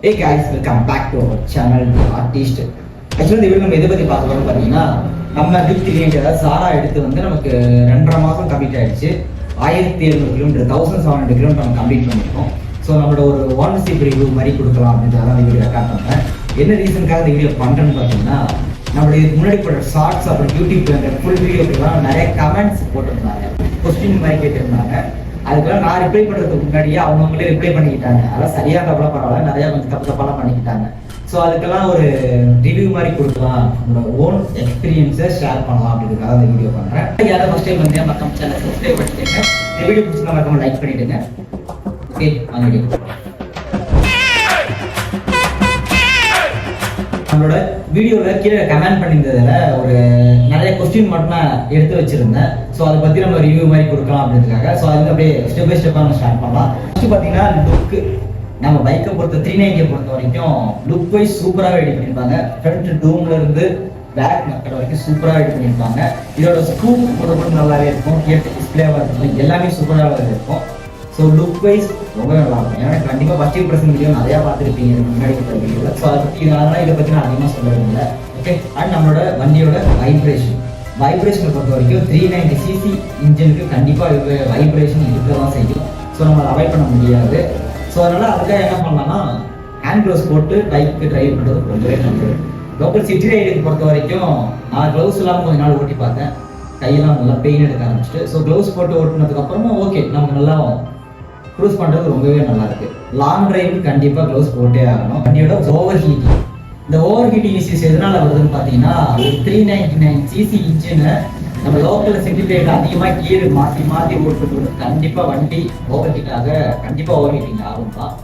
Hey guys, welcome back to our channel The Artist. ஆக்சுவலாக இந்த video நம்ம எதை பற்றி பார்க்க போகிறோம் பார்த்தீங்கன்னா, நம்ம லிஃப்ட் கிலோமீட்டர் சாரா எடுத்து வந்து நமக்கு 2.5 மாதம் கம்ப்ளீட் ஆகிடுச்சு. 1700 கிலோமீட்டர் 1700 கிலோமீட்டர் நம்ம கம்ப்ளீட் பண்ணியிருக்கோம். ஸோ நம்மளோட ஒரு ஓனர்ஷிப் ரிவ்யூ மாதிரி கொடுக்கலாம் அப்படின்றதான் இந்த வீடியோ ரெக்கார்ட் பண்ணுறேன். என்ன ரீசனுக்காக இந்த வீடியோ பண்ணுறேன்னு பார்த்தீங்கன்னா, நம்மளுடைய முன்னாடி போடுற ஷார்ட்ஸ் அப்புறம் யூடியூப்ல ஃபுல் வீடியோக்கெல்லாம் நிறைய கமெண்ட்ஸ் போட்டிருந்தாங்க, கொஸ்டின் மாதிரி கேட்டிருந்தாங்க. அதுக்கெல்லாம் நான் ரிப்ளை பண்ணுறதுக்கு முன்னாடியே அவங்களே ரிப்ளை பண்ணிக்கிட்டாங்க. அதெல்லாம் சரியாக தப்பா பரவாயில்ல, நிறையா கொஞ்சம் தப்பாலாம் பண்ணிக்கிட்டாங்க. ஸோ அதுக்கெல்லாம் ஒரு ரிவ்யூ மாதிரி கொடுக்கலாம், நம்மளோட ஓன் எக்ஸ்பீரியன்ஸை ஷேர் பண்ணலாம் அப்படின்றதுக்காக இந்த வீடியோ பண்ணுறேன். யாரும் ஃபஸ்ட் டைம் வந்து மறக்காம சேனல் சப்ஸ்கிரைப் பண்ணிட்டுங்க. இந்த வீடியோ பிடிச்சிருந்தா மறக்காம லைக் பண்ணிவிடுங்க. ஓகே, வாங்க வீடியோ. நம்மளோட வீடியோவில் கீழே கமெண்ட் பண்ணியிருந்ததில் ஒரு நிறைய கொஸ்டின் மட்டும் நான் எடுத்து வச்சிருந்தேன். ஸோ அதை பற்றி நம்ம ரிவ்யூ மாதிரி கொடுக்கலாம் அப்படின்றதுக்காக. ஸோ அதுக்கு அப்படியே ஸ்டெப் பை ஸ்டெப்பாக நம்ம ஸ்டார்ட் பண்ணலாம். ஃபஸ்ட்டு பார்த்தீங்கன்னா லுக்கு, நம்ம பைக்கை பொறுத்த 390 பொறுத்த வரைக்கும் லுக் வைஸ் சூப்பராக ரெடி பண்ணியிருப்பாங்க. ஃப்ரண்ட் டூம்ல இருந்து பேக் மக்கள் வரைக்கும் சூப்பராக ரெடி பண்ணியிருப்பாங்க. இதோட ஸ்க்ரூப் கூட நல்லாவே இருக்கும், டிஸ்பிளேவாக இருக்கும், எல்லாமே சூப்பராக இருக்கும். ஸோ லுக் வைஸ் ரொம்ப நல்லா இருக்கும். ஏன்னா கண்டிப்பாக ஃபர்ஸ்ட் இம்ப்ரெஷன் வீடியோ நிறையா பார்த்துருப்பீங்க முன்னாடி வீடியோவில். ஸோ அதை பற்றி அதனால் இதை பற்றி நான் அதிகமாக சொல்ல. ஓகே, அண்ட் நம்மளோட வண்டியோட வைப்ரேஷனை பொறுத்த வரைக்கும் 390cc இன்ஜினுக்கு கண்டிப்பாக வைப்ரேஷன் இருக்க தான் செய்யும். ஸோ நம்ம அதை அவாய்ட் பண்ண முடியாது. ஸோ அதனால் அதுக்காக என்ன பண்ணலாம்னா, ஹேண்ட் க்ளவுஸ் போட்டு பைக்கு ட்ரைவ் பண்ணுறது ரொம்பவே நல்லது. லோக்கல் சிட்டி ரைடுக்கு பொறுத்த வரைக்கும் நான் க்ளவுஸ் இல்லாமல் கொஞ்ச நாள் ஓட்டி பார்த்தேன். கையெல்லாம் நல்லா பெயின் எடுக்க ஆரம்பிச்சிட்டு. ஸோ க்ளவுஸ் போட்டு ஓட்டினதுக்கப்புறமா ஓகே, நமக்கு நல்லா க்ரூஸ் பண்ணுறது ரொம்பவே நல்லா இருக்கு. லாங் டிரைவுக்கு கண்டிப்பாக க்ளவுஸ் போட்டே ஆகணும். வண்டியோட ஓவர் ஹீட்டிங், இந்த ஓவர் ஹீட்டிங் இஷ்யூஸ் எதனால வருதுன்னு பார்த்தீங்கன்னா, ஒரு 399cc இன்ஜினை நம்ம லோக்கல் சிட்டி ரைடில் அதிகமாக கீழே மாற்றி ஓட்டுறது கண்டிப்பாக வண்டி ஓவர் ஹீட்டிங் ஆகும் தான்.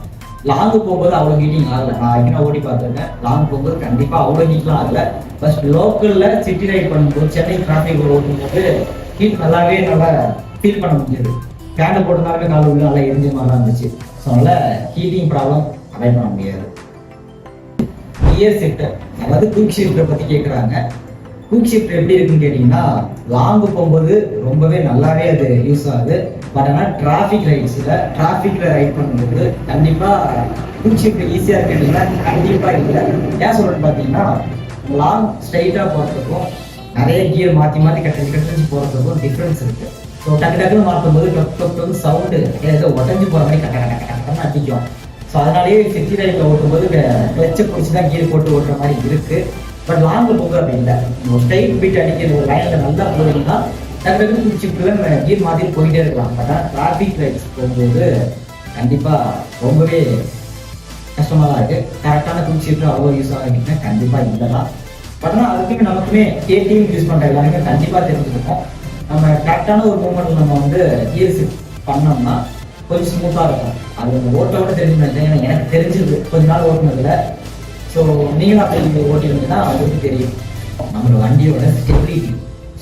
லாங்கு போகும்போது அவ்வளோ ஹீட்டிங் ஆகலை. நான் ஏற்கனவே ஓடி பார்த்துருக்கேன். லாங் போகும்போது கண்டிப்பாக அவ்வளோ ஹீட்லாம் ஆகலை. ஃபர்ஸ்ட் லோக்கலில் சிட்டி ரைட் பண்ணும்போது, சென்னை டிராஃபிக் ஓட்டும்போது ஹீட் நல்லா ஃபீல் பண்ண முடியுது. ஃபேனை போட்டதாலுமே கால் உள்ள நல்லா எரிஞ்ச மாதிரி தான் இருந்துச்சு. ஸோ அதனால் ஹீட்டிங் ப்ராப்ளம் அவாய்ட் பண்ண முடியாது. கியர் ஷிஃப்டர், அதாவது குயிக் ஷிஃப்டரை பற்றி கேட்குறாங்க. குயிக் ஷிஃப்ட் எப்படி இருக்குன்னு கேட்டிங்கன்னா, லாங்கு போகும்போது ரொம்பவே நல்லாவே அது யூஸ் ஆகுது. பட் ஆனால் டிராஃபிக்கில் ரைட் பண்ணும்போது கண்டிப்பாக குயிக் ஷிஃப்ட் ஈஸியாக இருக்குன்னா கண்டிப்பாக இல்லை. ஏன் சொல்கிறேன்னு பார்த்தீங்கன்னா, லாங் ஸ்ட்ரைட்டாக போகிறதுக்கும் நிறைய கியர் மாற்றி கட்டஞ்சு போகிறதுக்கும் டிஃப்ரென்ஸ் இருக்குது. ஸோ டக்குன்னு மாற்றும் போது டொக்கு சவுண்டு ஏதோ உடஞ்சி போகிற மாதிரி கட்டன்னு அடிக்கும். ஸோ அதனாலேயே சிட்டி ரைட்டில் ஓட்டும்போது கிளச்சை பிடிச்சி தான் கீர் போட்டு ஓட்டுற மாதிரி இருக்குது. பட் லாங்கில் போக அப்படி இல்லை. ஸ்ட்ரைட் பீட் அடிக்கிற ஒரு லைனில் நல்லா போகிறீங்கன்னா டக்குன்னு பிடிச்சிட்டு கீர் மாற்றி போயிட்டே இருக்கலாம். பட் ஆனால் டிராஃபிக் லைட்ஸ் போகும்போது கண்டிப்பாக ரொம்பவே கஷ்டமாக தான் இருக்குது. கரெக்டான குடிச்சிட்டு அவ்வளோ யூஸ் ஆகிட்டீங்கன்னா கண்டிப்பாக இல்லை தான். பட் ஆனால் அதுக்குமே நமக்குமே கேடிஎம் யூஸ் பண்ணுற எல்லாருமே கண்டிப்பாக தெரிஞ்சுருக்கோம். நம்ம கரெக்டான ஒரு மூமெண்ட் நம்ம வந்து கியர் ஷிஃப்ட் பண்ணோம்னா கொஞ்சம் ஸ்மூத்தாக இருக்கும். அது நம்ம ஓட்டோட தெரிஞ்சுன்னு எனக்கு தெரிஞ்சது கொஞ்ச நாள் ஓட்டுனதில்லை. ஸோ நீங்களும் அப்படி ஓட்டிருந்தீங்கன்னா அவங்களுக்கு தெரியும். நம்மளோட வண்டியோட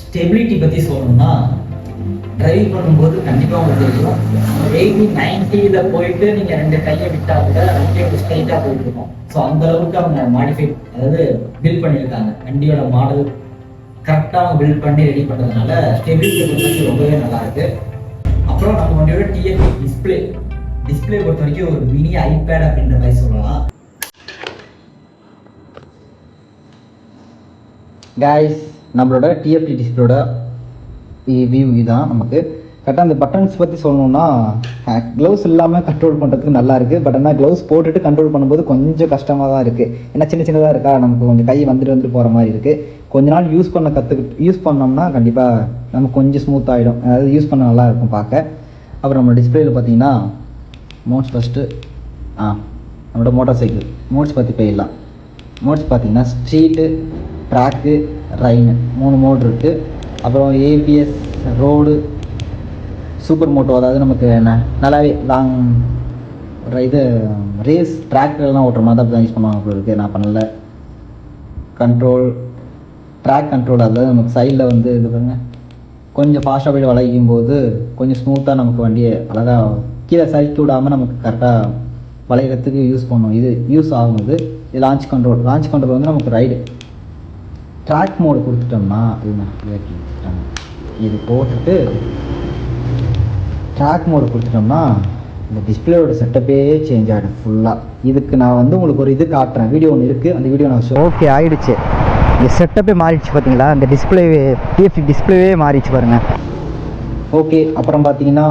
ஸ்டெபிலிட்டி பற்றி சொல்லணும்னா, டிரைவ் பண்ணும்போது கண்டிப்பாக உங்களுக்கு தெரியும். 80-90 போயிட்டு நீங்கள் 2 கையை விட்டால் கூட வண்டியோட ஸ்ட்ரைட்டாக போயிட்டு இருக்கும். ஸோ அந்த அளவுக்கு அவங்க மாடிஃபை, அதாவது பில்ட் பண்ணியிருக்காங்க. வண்டியோட மாடல் கரெக்டாக அவங்க பில்ட் பண்ணி ரெடி பண்ணுறதுனால ஸ்டெபிலிட்டி ரொம்பவே நல்லா இருக்கு. அப்புறம் நம்ம வண்டியோட டிஎஃப்டி டிஸ்பிளே பொறுத்த வரைக்கும் ஒரு மினி ஐபேட் அப்படின்ற மாதிரி சொல்லலாம். கைஸ், நம்மளோட டிஎஃப்டி டிஸ்பிளேயோட வியூ இதுதான். நமக்கு கரெக்டாக அந்த பட்டன்ஸ் பற்றி சொல்லணும்னா, க்ளவுஸ் இல்லாமல் கண்ட்ரோல் பண்ணுறதுக்கு நல்லா இருக்குது. பட் ஆனால் க்ளவுஸ் போட்டுட்டு கண்ட்ரோல் பண்ணும்போது கொஞ்சம் கஷ்டமாக தான் இருக்குது. ஏன்னா சின்னதாக இருக்கா, நமக்கு கொஞ்சம் கை வந்துட்டு போகிற மாதிரி இருக்குது. கொஞ்ச நாள் யூஸ் பண்ணோம்னா கண்டிப்பாக நமக்கு கொஞ்சம் ஸ்மூத் ஆகிடும். அதாவது யூஸ் பண்ண நல்லா இருக்கும் பார்க்க. அப்புறம் நம்ம டிஸ்பிளேயில் பார்த்தீங்கன்னா மோட்ஸ் ஃபஸ்ட்டு நம்மளோட மோட்டார் சைக்கிள் மோட்ஸ் பற்றி போயிடலாம். மோட்ஸ் பார்த்தீங்கன்னா ஸ்ட்ரீட்டு, ட்ராக்கு, ரைனு 3 மோட் இருக்குது. அப்புறம் ஏபிஎஸ், ரோடு, சூப்பர் மோட்டோ, அதாவது நமக்கு நல்லாவே லாங் இது ரேஸ் ட்ராக்லாம் ஓட்டுற மாதிரி தான் யூஸ் பண்ணுவாங்க அப்படி இருக்குது. நான் பண்ணல. ட்ராக் கண்ட்ரோல், அதாவது நமக்கு சைடில் வந்து இது பாருங்க, கொஞ்சம் ஃபாஸ்ட்டாக போய்ட்டு வளைக்கும் போது கொஞ்சம் ஸ்மூத்தாக நமக்கு வண்டியை அழகாக கீழே சறுக்கி விடாமல் நமக்கு கரெக்டாக வளைகிறதுக்கு யூஸ் பண்ணும். இது யூஸ் ஆகும்போது இது லான்ச் கண்ட்ரோல் வந்து நமக்கு ரைடு ட்ராக் மோடு கொடுத்துட்டோம்னா, இது போட்டுட்டு ட்ராக் மோடு கொடுத்துட்டோம்னா இந்த டிஸ்பிளேயோட செட்டப்பே சேஞ்ச் ஆகிடும் ஃபுல்லாக. இதுக்கு நான் வந்து உங்களுக்கு ஒரு இது காட்டுறேன், வீடியோ ஒன்று இருக்குது, அந்த வீடியோ நான் ஓகே ஆகிடுச்சு. இந்த செட்டப்பே மாறிடுச்சு பார்த்தீங்களா, இந்த டிஸ்பிளேவே டிஎஃப்டி டிஸ்பிளேவே மாறிடுச்சு பாருங்கள். ஓகே, அப்புறம் பார்த்தீங்கன்னா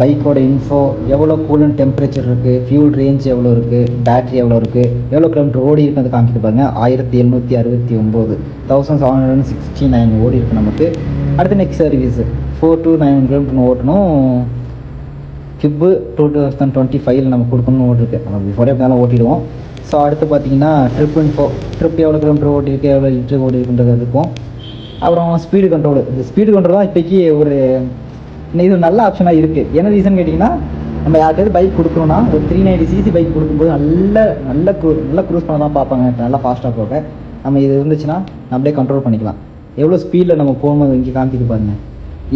பைக்கோட இன்ஃபோ, எவ்வளோ கூலன் டெம்பரேச்சர் இருக்குது, ஃபியூல் ரேஞ்ச் எவ்வளோ இருக்குது, பேட்டரி எவ்வளோ இருக்குது, எவ்வளோ கிலோமீட்டர் ஓடி இருக்குன்னு காமிக்கிட்டு பாருங்க. 1769 1769 ஓடி இருக்குது நமக்கு. அடுத்து நெக்ஸ்ட் சர்வீஸு 4 to 9 கிலோமீட்டர் ஓட்டணும். கிப்பு 2025 நம்ம கொடுக்கணும்னு ஓட்டிருக்கு, நம்ம பிஃபோரே எப்படினாலும் ஓட்டிடுவோம். ஸோ அடுத்து பார்த்தீங்கன்னா ட்ரிப் இன்ஃபோ, ட்ரிப் எவ்வளோ கிலோமீட்டர் ஓட்டிருக்கு, எவ்வளோ லிட்டர் ஓடிருக்குன்றது இருக்கும். அப்புறம் ஸ்பீடு கண்ட்ரோல், இந்த ஸ்பீடு கண்ட்ரோல் தான் இப்போக்கி ஒரு இது நல்ல ஆப்ஷனாக இருக்குது. என்ன ரீசன் கேட்டிங்கன்னா, நம்ம யாருக்காவது பைக் கொடுக்குறோன்னா ஒரு 390cc பைக் கொடுக்கும்போது நல்ல க்ரூஸ் பண்ண தான் பார்ப்பாங்க, நல்லா ஃபாஸ்ட்டாக போக. நம்ம இது இருந்துச்சுன்னா நம்மளே கண்ட்ரோல் பண்ணிக்கலாம். எவ்வளோ ஸ்பீடில் நம்ம போகும்போது இங்கே காமிக்கிட்டு பாருங்கள்.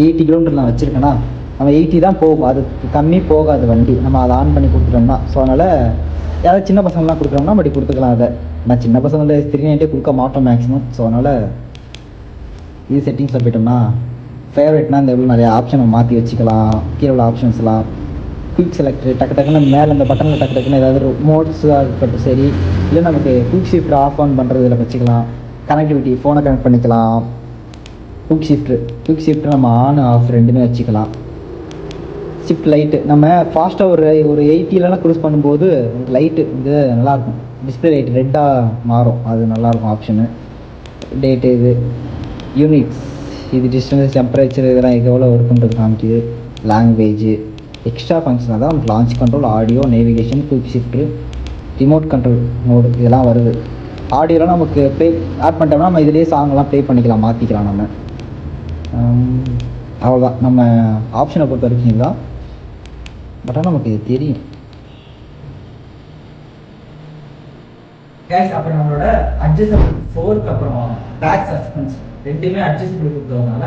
80 கிலோமீட்டர் நான் வச்சுருக்கேன்னா நம்ம 80 தான் போகும், அதுக்கு கம்மி போகாது வண்டி, நம்ம அதை ஆன் பண்ணி கொடுத்துட்டோம்னா. ஸோ அதனால் யாராவது சின்ன பசங்களாம் கொடுக்குறோம்னா அப்படி கொடுத்துக்கலாம். அதை நான் சின்ன பசங்களை 390 கொடுக்க மாட்டோம் மேக்ஸிமம். ஸோ அதனால் இது செட்டிங்ஸில் போய்ட்டோம்னா ஃபேவரட்னா இந்த எவ்வளோ நிறைய ஆப்ஷனை மாற்றி வச்சுக்கலாம். கீழே உள்ள ஆப்ஷன்ஸ்லாம் குயிக் செலக்ட், டக்குன்னு மேலே இந்த பட்டனில் டக்குன்னு ஏதாவது மோட்ஸாக இருக்கட்டும் சரி, இல்லை நமக்கு குயிக் ஷிஃப்ட் ஆஃப் ஆன் பண்ணுறது இதில் வச்சுக்கலாம். கனெக்டிவிட்டி, ஃபோனை கனெக்ட் பண்ணிக்கலாம். குயிக் ஷிஃப்ட் நம்ம ஆன் ஆஃப் ரெண்டுமே வச்சுக்கலாம். ஷிஃப்ட் லைட்டு நம்ம ஃபாஸ்ட்டாக ஒரு 80லலாம் க்ரூஸ் பண்ணும்போது லைட்டு இது நல்லாயிருக்கும், டிஸ்பிளே லைட் ரெட்டாக மாறும், அது நல்லாயிருக்கும் ஆப்ஷனு. டேட்டு, இது யூனிட்ஸ், இது டிஸ்டன்ஸ், டெம்பரேச்சர், இதெல்லாம் எவ்வளோ இருக்குன்றது காமிக்குது. லாங்குவேஜ், எக்ஸ்ட்ரா ஃபங்க்ஷன் தான் launch control, audio, navigation, quick shift, remote control mode இதெல்லாம் வருது. ஆடியோலாம் நமக்கு ப்ளே ஆட் பண்ணிட்டோம்னா நம்ம இதிலேயே சாங்லாம் ப்ளே பண்ணிக்கலாம், மாற்றிக்கலாம் நம்ம. அவ்வளோதான் நம்ம ஆப்ஷனை பொறுத்த வரைக்கும் இதுதான். பட் ஆனால் நமக்கு இது தெரியும். அப்புறம் நம்மளோட அட்ஜஸ்டபிள் 4க்கு அப்புறம் பேக் சஸ்பென்ஸ் ரெண்டுமே அட்ஜஸ்டபிள் கொடுத்ததுனால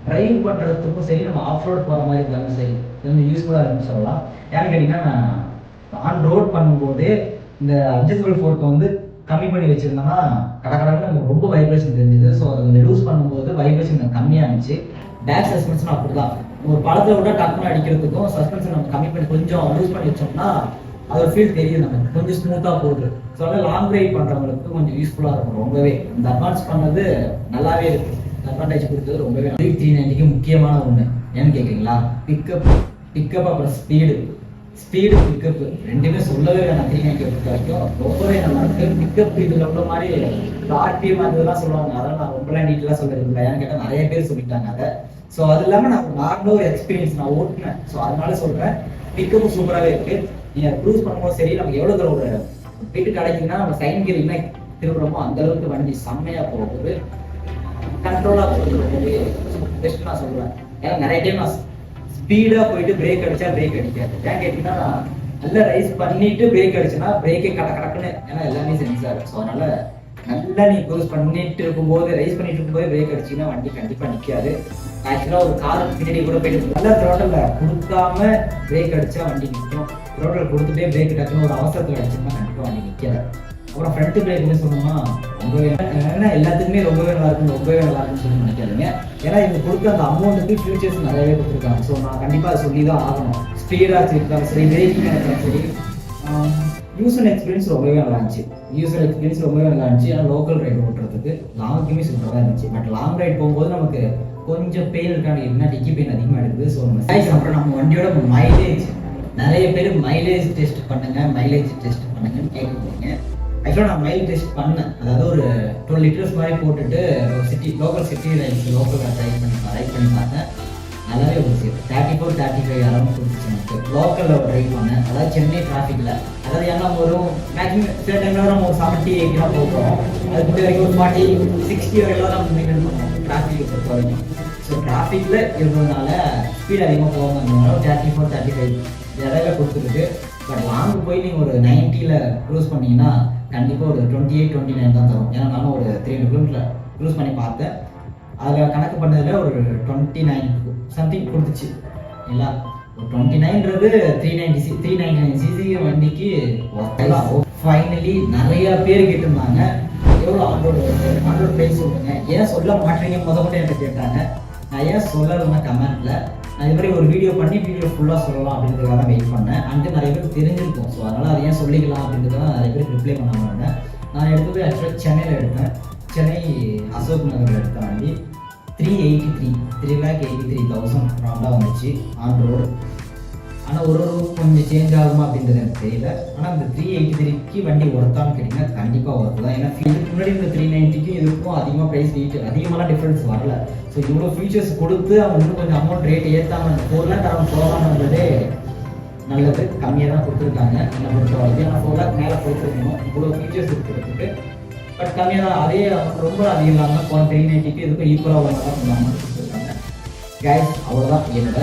டிரைவ் பண்ணுறதுக்கும் சரி, நம்ம ஆஃப் ரோட் போகிற மாதிரி இருந்தாலும் சரி, இது வந்து யூஸ்ஃபுல்லாக இருக்குன்னு சொல்லலாம். ஏன்னு கேட்டிங்கன்னா, ஆன் ரோட் பண்ணும்போது இந்த அட்ஜஸ்டபிள் 4க்கு வந்து கம்மி பண்ணி வச்சுருந்தோம்னா கடற்கடன்னு நமக்கு ரொம்ப வைப்ரேஷன் தெரிஞ்சுது. ஸோ அதை கொஞ்சம் லூஸ் பண்ணும்போது வைப்ரேஷன் கம்மியாக இருந்துச்சு. பேக் சஸ்பென்ஷன் அப்படி தான், ஒரு பழத்தை விட டக்குன்னு அடிக்கிறதுக்கும் சஸ்பென்ஷன் நம்ம கம்மி பண்ணி கொஞ்சம் லூஸ் பண்ணி வச்சோம்னா அதோட ஃபீல் தெரியும், நமக்கு கொஞ்சம் ஸ்மூத்தாக போகுது. ஸோ அதனால் லாங் ரைட் பண்ணுறவங்களுக்கு கொஞ்சம் யூஸ்ஃபுல்லாக இருக்கும். ரொம்பவே இந்த அட்வான்ஸ் பண்ணது நல்லாவே இருக்குது, அட்வான்டேஜ் கொடுத்தது ரொம்பவே. 390க்கு முக்கியமான ஒன்று என்னன்னு கேட்குறீங்களா, பிக்கப் அப்புறம் ஸ்பீடு பிக்கப் ரெண்டுமே சொல்லவே வேணாம். 390 பொறுத்த வரைக்கும் ரொம்பவே நல்லா இருக்கு. பிக்கப் இதில் உள்ள மாதிரி ஆர்பிஎம் அதெல்லாம் சொல்லுவாங்க, அதெல்லாம் நான் ரொம்பலாம் டீட்டெயிலாக சொல்லிருக்கேன். ஏன்னு கேட்டால் நிறைய பேர் சொல்லிட்டாங்க அதை. ஸோ அது இல்லாமல் நான் நார்மலாக ஒரு எக்ஸ்பீரியன்ஸ் நான் ஓட்டினேன். ஸோ அதனால சொல்கிறேன், பிக்கப்பும் சூப்பராகவே இருக்கு. நீங்கள் க்ரூஸ் பண்ணும்போது சரி, நமக்கு எவ்வளோ தூரம் ஒரு வீட்டு கிடைக்குன்னா நம்ம சைன் கீர் என்ன திரும்புறோமோ அந்த அளவுக்கு வண்டி செம்மையாக போகுது, கண்ட்ரோலாக போகுது. ரொம்பவே பெஸ்ட் நான் சொல்லுவேன். ஏன்னா நிறைய டைம் நான் ஸ்பீடாக போயிட்டு பிரேக் அடிச்சா பிரேக் அடிக்காது. ஏன் கேட்டீங்கன்னா, நல்லா ரைஸ் பண்ணிட்டு பிரேக் அடிச்சுன்னா பிரேக்கே கடக்குன்னு, ஏன்னா எல்லாமே சென்சார். ஸோ அதனால நல்லா நீ க்ரூஸ் பண்ணிட்டு இருக்கும்போது, ரைஸ் பண்ணிட்டு இருக்கும்போது பிரேக் அடிச்சிங்கன்னா வண்டி கண்டிப்பாக நிற்காது. ஆக்சுவலாக ஒரு காருக்கு பின்னாடி கூட போயிட்டு நல்லா த்ரோட்டலில் கொடுக்காம பிரேக் அடிச்சா வண்டி நிற்கும். த்ரோட்டல் கொடுத்துட்டே பிரேக் டக்குன்னு ஒரு அவசரத்தில் அடிச்சோம்னா கண்டிப்பாக வண்டி நிற்காது. அப்புறம் ஃப்ரண்ட் பிரேக்னு சொன்னோம்னா ரொம்பவே, ஏன்னா எல்லாத்துக்குமே ரொம்பவே நல்லா இருக்கும், ரொம்பவே நல்லா இருக்குன்னு சொல்லி நினைக்காதீங்க. ஏன்னா இவங்க கொடுத்த அந்த அமௌண்ட்டுக்கு ஃபியூச்சர்ஸ் நிறையவே கொடுத்துருக்காங்க. ஸோ நான் கண்டிப்பாக அதை சொல்லி தான் ஆகணும். ஸ்பீடாக இருக்காங்க சரி, பிரேக்கிங் இருக்காங்க சரி, யூசர் எக்ஸ்பீரியன்ஸ் ரொம்பவே நல்லா இருந்துச்சு. ஏன்னா லோக்கல் ரைடு ஓட்டுறதுக்கு லாங்குமே சூப்பராக இருந்துச்சு. பட் லாங் ரைட் போகும்போது நமக்கு கொஞ்சம் பெயின் இருக்காங்க, என்ன டிக்கி பெயின் அதிகமாக இருக்குது. ஸோ அப்புறம் நம்ம வண்டியோட மைலேஜ், நிறைய பேர் மைலேஜ் டெஸ்ட் பண்ணுங்கன்னு கேட்குறீங்க. ஆக்சுவலாக நான் மைலேஜ் டெஸ்ட் பண்ணேன். அதாவது ஒரு 12 லிட்டர்ஸ் மாதிரி போட்டுட்டு லோக்கல் சிட்டி லோக்கல் ரைட் பண்ணி பார்த்தேன். நல்லாவே ஒரு 34-35 அளவுக்கு கொடுத்துச்சு எனக்கு. லோக்கலில் ட்ரைவ் பண்ணேன், அதாவது சென்னை டிராஃபிக்கில். அதாவது ஏன்னா வரும் மேக்ஸிமம் சில டைமில் நம்ம ஒரு 70-80 போகிறோம், அதுக்கு முன்னாடி வரைக்கும் ஒரு 40-60 வரைக்கும் நம்ம மெயின்டைன் பண்ணுவோம் டிராஃபிக்கை பொறுத்த வரைக்கும். ஸோ டிராஃபிக்கில் இருந்ததுனால ஸ்பீட் அதிகமாக போவாங்க, 34-35 இடையில கொடுத்துருக்கு. பட் லாங்கு போய் நீங்கள் ஒரு 90ல் க்ரூஸ் பண்ணிங்கன்னா கண்டிப்பாக ஒரு 28-29 தான் தரும். ஏன்னா நானும் ஒரு 300 கிலோமீட்டர் க்ரூஸ் பண்ணி பார்த்தேன். அதில் கணக்கு பண்ணதில் ஒரு 29 சம்திங் கொடுத்துச்சு. இல்லை ஒரு 29ன்றது 399cc வண்டிக்கு ஃபைனலி நிறைய பேர் கேட்டிருந்தாங்க, எவ்வளோ ஆன்ரோட் ப்ரைஸ் சொல்லுங்க, ஏன் சொல்ல மாட்டேங்க முதல்ல என்கிட்ட கேட்டாங்க. நான் ஏன் சொல்லலைன்னா கமெண்ட்டில் நான் இது மாதிரி ஒரு வீடியோ பண்ணி வீடியோ ஃபுல்லாக சொல்லலாம் அப்படின்றதுக்காக தான் வெயிட் பண்ணேன். அண்ட் நிறைய பேர் தெரிஞ்சிருக்கும். ஸோ அதனால் அதை ஏன் சொல்லிக்கலாம் அப்படின்றதுக்காக நிறைய பேர் ரிப்ளை பண்ணாமல் இருந்தேன். நான் எடுத்தது ஆக்சுவலாக சென்னையில் எடுத்தேன். சென்னை அசோக் நகரில் எடுத்த வண்டி 3,83,000 ரவுண்டாக வந்துச்சு ஆன் ரோடு. ஆனால் ஒரு கொஞ்சம் சேஞ்ச் ஆகுமா அப்படின்றது எனக்கு தெரியல. ஆனால் இந்த 383க்கு வண்டி ஒர்த்தான்னு கேட்டிங்கன்னா கண்டிப்பாக ஒர்த்து தான். ஏன்னா இதுக்கு முன்னாடி இந்த 390க்கு இதுக்கும் அதிகமாக ப்ரைஸ் ரேட்டு அதிகமான டிஃப்ரென்ஸ் வரல. ஸோ இவ்வளோ ஃபீச்சர்ஸ் கொடுத்து அவங்க இன்னும் கொஞ்சம் அமௌண்ட் ரேட் ஏற்றாமல் 4 lakh அரௌண்ட் போகலாம்ன்றதே நல்லது. கம்மியாக தான் கொடுத்துருக்காங்க என்னை பொறுத்த வரைக்கும். ஆனால் 4 lakh மேலே கொடுத்துருக்கணும் இவ்வளோ ஃபீச்சர்ஸ் இருக்கிறதுக்கு. பட் கம்மியாக தான், அதே ரொம்ப அதிகம் இல்லாமல் 390க்கு இதுக்கும் ஈக்குவலாக ஒரு தான் கொஞ்சம் கொடுத்துருக்காங்க. கேஸ் அவ்வளோதான். என்னோட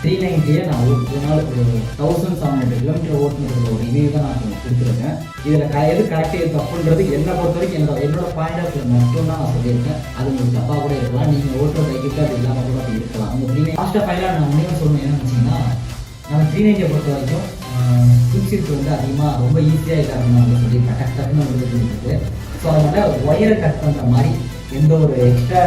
390 நான் ஒரு நாள் ஒரு 1700 கிலோமீட்டர் ஓட்டுனது ஒரு ரிவ்யூ தான் நான் கொடுத்துருக்கேன். இதில் எது கரெக்டாக இருக்குது அப்படின்றது என்னை பொறுத்த வரைக்கும் என்னோட பாயிண்ட் ஆஃப் வியூ மட்டும் தான் நான் சொல்லியிருக்கேன். அது உங்களுக்கு தப்பாக கூட இருக்கலாம். நீங்கள் ஓட்டுற பைக்கு அது இல்லாமல் கூட அது இருக்கலாம். அந்த 390 லாஸ்ட்டாக ஃபைனலாக நான் முன்னே சொல்லணும் என்ன நினச்சிங்கன்னா, நம்ம 390 பொறுத்த வரைக்கும் குயிக் ஷிஃப்ட் வந்து அதிகமாக ரொம்ப ஈஸியாக இருக்காதுன்னு நம்ம சொல்லி டக்குன்னு வந்து இருக்குது. ஸோ அதனால் ஒயரை கட் பண்ணுற மாதிரி எந்த ஒரு எக்ஸ்ட்ரா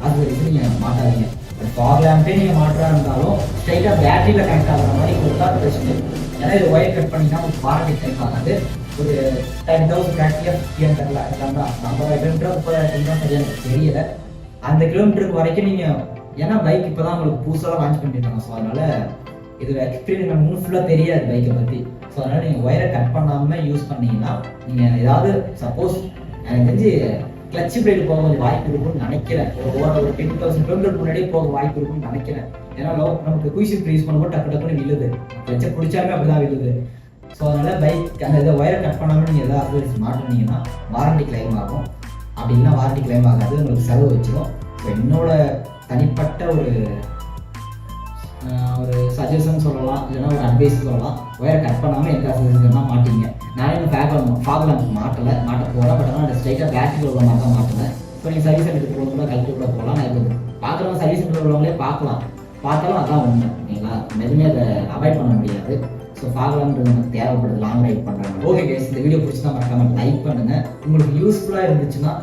ஆக்சரிஸும் நீங்கள் மாட்டாதீங்க. ஃபாக் லேம்பே நீங்கள் மாற்றா இருந்தாலும் ஸ்ட்ரைட்டாக பேட்டரியில் கனெக்ட் ஆகிற மாதிரி கொடுத்தா பெஸ்ட்டு. ஏன்னா இது ஒயர் கட் பண்ணிங்கன்னா உங்களுக்கு வாரண்டி டைம் ஆகாது. ஒரு 10,000 பேட்டரியாக 50 தரல இல்லைங்களா, 50,000 கிலோமீட்டர் 30,000 கிலோமீட்டர் சரியாக எனக்கு தெரியல. அந்த கிலோமீட்டருக்கு வரைக்கும் நீங்கள், ஏன்னா பைக் இப்போ தான் உங்களுக்கு புதுசாக லான்ச் பண்ணிட்டாங்க. ஸோ அதனால் இது எக்ஸ்பீரியன்ஸ் நமக்கு ஃபுல்லாக தெரியாது பைக்கை பற்றி. ஸோ அதனால் நீங்கள் ஒயரை கட் பண்ணாமல் யூஸ் பண்ணிங்கன்னா நீங்கள் ஏதாவது சப்போஸ் எனக்கு தெரிஞ்சு கிளட்ச் பிரேக் போக கொஞ்சம் வாய்ப்பு இருக்கும்னு நினைக்கிறேன். ஒரு 10,000 கிலோமீட்டர் முன்னாடியே போக வாய்ப்பு இருக்கும்னு நினைக்கிறேன். ஏன்னா நமக்கு குயிக் ஷிஃப்ட் யூஸ் பண்ணும்போது டக்குன்னு விழுது, கிளட்சை பிடிச்சாமே அப்படி தான் விழுது. ஸோ அதனால் பைக் அந்த இதை ஒயரை கட் பண்ணாமல் நீங்கள் எதாவது அக்சரிஸ் மாட்டினீங்கன்னா வாரண்டி கிளைம் ஆகும். அப்படின்னா வாரண்டி கிளைம் ஆகாது, உங்களுக்கு செலவு வச்சிடும். ஸோ என்னோட தனிப்பட்ட ஒரு சஜஷன் சொல்லலாம், இல்லைன்னா ஒரு அட்வைஸ் சொல்லலாம். ஒயரை கட் பண்ணாமல் எந்த அக்சரிஸ்லாம் மாட்டிங்க. நான் இன்னும் ஃபாக் லேம்ப் மாட்ட போகிறேன். பட் ஆனால் அந்த ஸ்ட்ரைட்டாக பேட்டரி உள்ள மாதிரி தான் மாட்டுவேன். ஸோ நீங்கள் சர்வீஸ் சென்டருக்கு போக கூட கழட்டி கூட போகலாம். நான் இப்போ பார்க்குறவங்க சர்வீஸ் சென்டர் உள்ளவங்களே பார்த்தாலும் அதான் உண்மை இல்லைங்களா. எதுவுமே அதை அவாய்ட் பண்ண முடியாது. ஸோ ஃபாக் லேம்ப்ன்றது நமக்கு தேவைப்படுது லாங் ரைட் பண்ணுறாங்க. ஓகே கேஸ், இந்த வீடியோ பிடிச்சிதான் மறக்காமல் லைக் பண்ணுங்கள். உங்களுக்கு யூஸ்ஃபுல்லாக இருந்துச்சுன்னா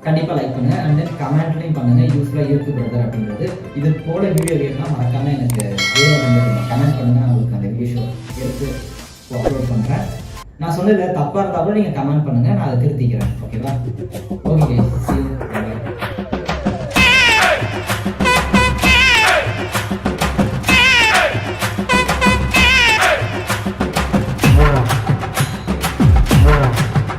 கண்டிப்பாக லைக் பண்ணுங்கள். அண்ட் தென் கமெண்ட்லையும் பண்ணுங்கள் யூஸ்ஃபுல்லாக இருக்குது பிரதர் அப்படின்றது. இது போல வீடியோ வேணும்னா மறக்காமல் எனக்கு கமெண்ட் பண்ணுங்கள். நான் உங்களுக்கு அந்த வீடியோ எடுத்து அப்லோட் பண்ணுறேன். நான் சொன்னதில் தப்பாக இருந்தாலும் நீங்கள் கமெண்ட் பண்ணுங்கள், நான் அதை திருத்திக்கிறேன். ஓகேவா? ஓகே.